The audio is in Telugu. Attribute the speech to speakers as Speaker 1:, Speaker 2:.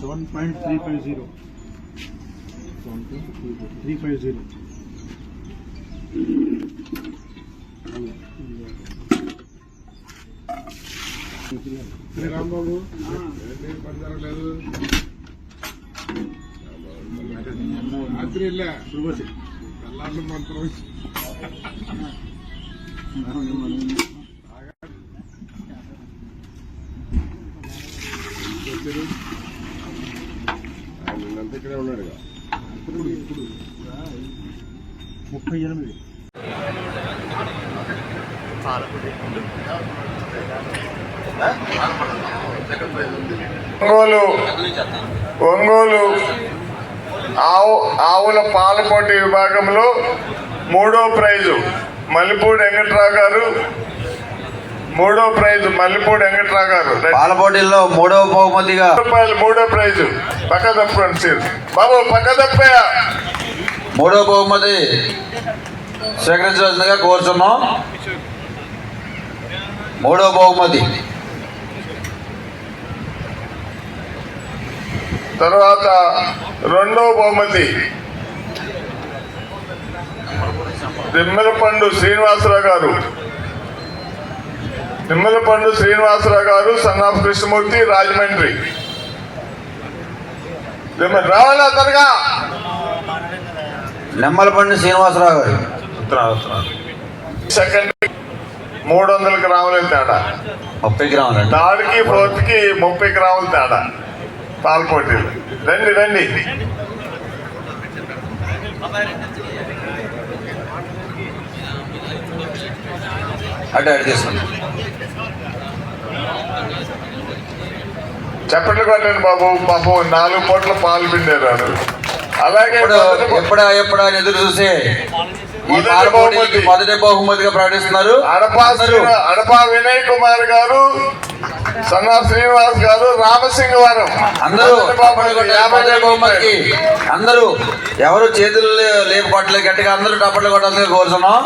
Speaker 1: $7.350. 350. రాంబాబు రాత్రి మంత్రం ఇక్కడే ఉన్నాడు. ఇప్పుడు 38.
Speaker 2: ఒంగోలు ఆవుల పాల పోటీ విభాగంలో 3వ ప్రైజు మల్లిపూడి వెంకట్రావు గారు. 3వ ప్రైజు మల్లిపూడి వెంకట్రావు గారు.
Speaker 3: పాల పోటీల్లో 3వ బహుమతిగా
Speaker 2: రూపాయలు 3వ ప్రైజు. పక్క తప్పండి బాబు, పక్క తప్పయా.
Speaker 3: 3వ బహుమతి స్వీకరించవలసిందిగా కోరుతున్నాం. 3వ బహుమతి.
Speaker 2: తర్వాత 2వ బహుమతి నిమ్మలపండు శ్రీనివాసరావు గారు. నిమ్మలపండు శ్రీనివాసరావు గారు, సన్ ఆఫ్ కృష్ణమూర్తి, రాజమండ్రి. రావాలా త్వరగా.
Speaker 3: నిమ్మలపండు శ్రీనివాసరావు గారు.
Speaker 2: సెకండ్ 300 గ్రాముల తేడా.
Speaker 3: 30 గ్రాములు.
Speaker 2: థర్డ్కి 4థ్కి 30 గ్రాముల తేడా పాల పోటీలు. రండి రండి.
Speaker 3: అటు తీసుకోండి.
Speaker 2: చప్పట్లు కొట్టండి బాబు. పాపం 4 పూట్ల పాలు పిండారు. అలాగే
Speaker 3: ఎప్పుడా అని ఎదురు చూసే ఈ పాల పోటీకి మొదటి బహుమతిగా ప్రకటిస్తున్నారు.
Speaker 2: అడపా వినయ్ కుమార్ గారు, సన్నా శ్రీనివాస్ గారు, రామసింగవరం.
Speaker 3: అందరూ బహుమతికి అందరూ ఎవరు చేతులు లేపు కొట్టలేదు, గట్టిగా అందరూ టప్పట్లు కొట్టాలని కోరుతున్నాం.